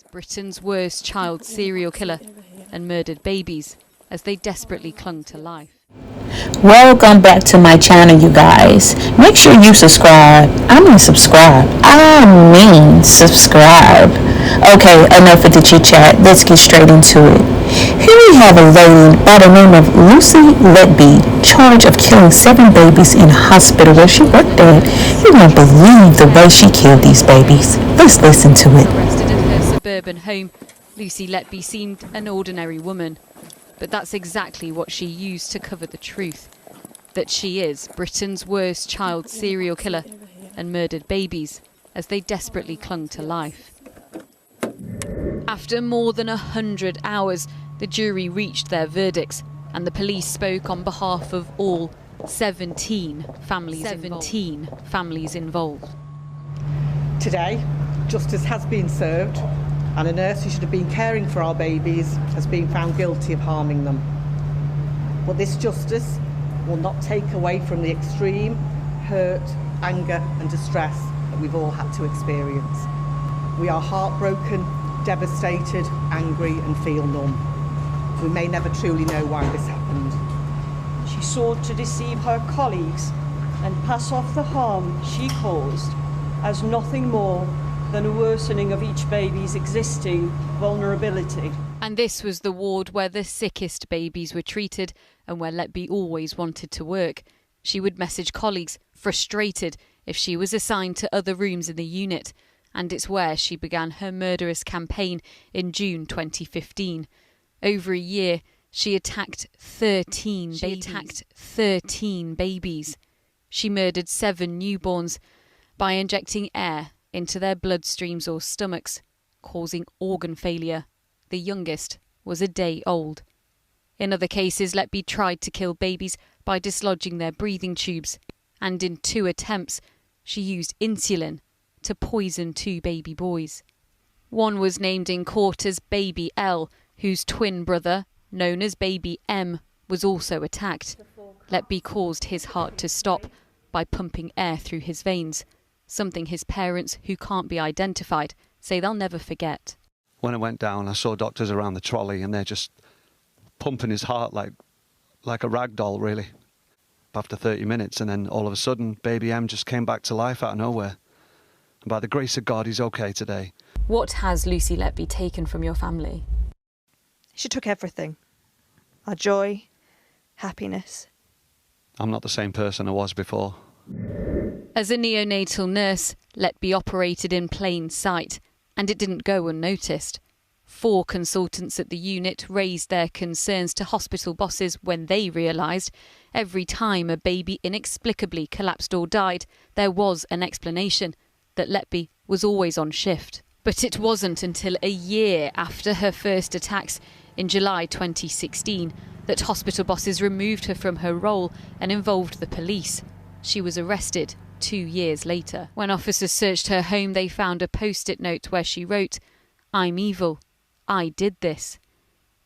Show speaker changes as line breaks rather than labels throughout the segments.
Britain's worst child serial killer and murdered babies as they desperately clung to life.
Welcome back to my channel, you guys. Make sure you subscribe. Subscribe. Okay, enough of the chit chat. Let's get straight into it. Here we have a lady by the name of Lucy Letby, charged of killing 7 babies in a hospital where she worked at. You won't believe the way she killed these babies. Let's listen to it.
Arrested in her suburban home, Lucy Letby seemed an ordinary woman. But that's exactly what she used to cover the truth. That she is Britain's worst child serial killer and murdered babies as they desperately clung to life. After more than 100 hours, the jury reached their verdicts and the police spoke on behalf of all 17 families involved.
Today, justice has been served and a nurse who should have been caring for our babies has been found guilty of harming them. But this justice will not take away from the extreme hurt, anger and distress that we've all had to experience. We are heartbroken, devastated, angry and feel numb. We may never truly know why this happened.
She sought to deceive her colleagues and pass off the harm she caused as nothing more than a worsening of each baby's existing vulnerability.
And this was the ward where the sickest babies were treated and where Letby always wanted to work. She would message colleagues, frustrated, if she was assigned to other rooms in the unit. And it's where she began her murderous campaign in June 2015. Over a year, she attacked 13 babies. She murdered 7 newborns by injecting air into their bloodstreams or stomachs, causing organ failure. The youngest was a day old. In other cases, Letby tried to kill babies by dislodging their breathing tubes, and in 2 attempts, she used insulin to poison 2 baby boys. One was named in court as Baby L, whose twin brother, known as Baby M, was also attacked. Letby caused his heart to stop by pumping air through his veins, something his parents, who can't be identified, say they'll never forget.
When I went down, I saw doctors around the trolley and they're just pumping his heart like a rag doll, really. After 30 minutes, and then all of a sudden, Baby M just came back to life out of nowhere. And by the grace of God, he's okay today.
What has Lucy Letby taken from your family?
She took everything. Our joy, happiness.
I'm not the same person I was before.
As a neonatal nurse, Letby operated in plain sight, and it didn't go unnoticed. 4 consultants at the unit raised their concerns to hospital bosses when they realised every time a baby inexplicably collapsed or died, there was an explanation, that Letby was always on shift. But it wasn't until a year after her first attacks in July 2016 that hospital bosses removed her from her role and involved the police. She was arrested 2 years later. When officers searched her home, they found a post-it note where she wrote, "I'm evil. I did this,"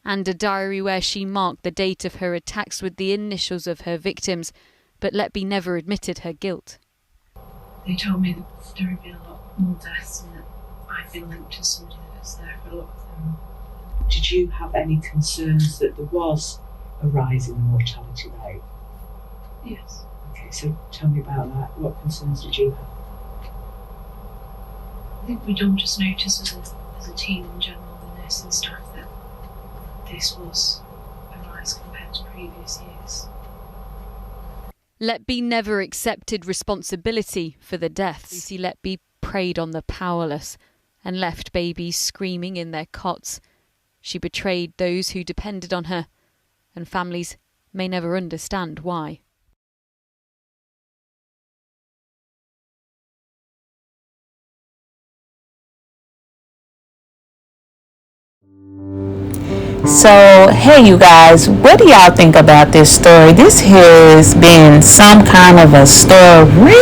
and a diary where she marked the date of her attacks with the initials of her victims, but Letby never admitted her guilt.
They told me that there had been a lot more deaths and that I'd been linked to somebody that was there for a lot of them.
Did you have any concerns that there was a rise in the mortality rate?
Yes.
Okay, so tell me about that. What concerns did you have?
I think we'd all just noticed as a team in general, the nursing staff, that this was a rise compared to previous years.
Letby never accepted responsibility for the deaths. Lucy Letby preyed on the powerless and left babies screaming in their cots. She betrayed those who depended on her, and families may never understand why.
So, hey you guys, what do y'all think about this story? This has been some kind of a story.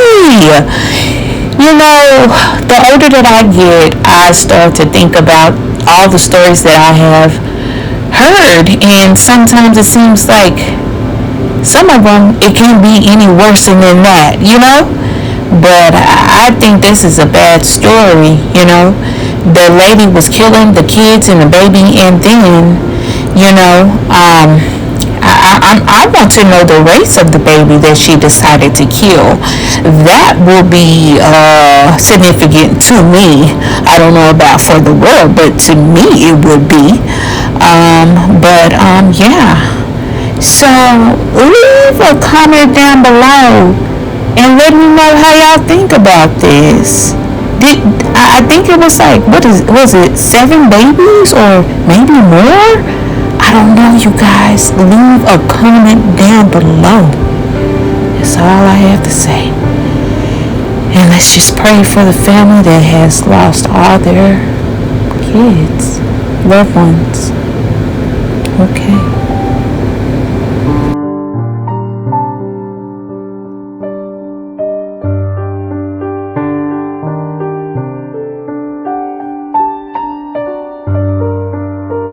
You know, the older that I get, I start to think about all the stories that I have heard, and sometimes it seems like some of them, it can't be any worse than that, you know? But I think this is a bad story, you know. The lady was killing the kids and the baby, and then, you know, I want to know the race of the baby that she decided to kill. That will be significant to me. I don't know about for the world, but to me it would be. Yeah. So leave a comment down below and let me know how y'all think about this. I think it was like, was it 7 babies or maybe more? I don't know, you guys. Leave a comment down below. That's all I have to say. And let's just pray for the family that has lost all their kids, loved ones. Okay.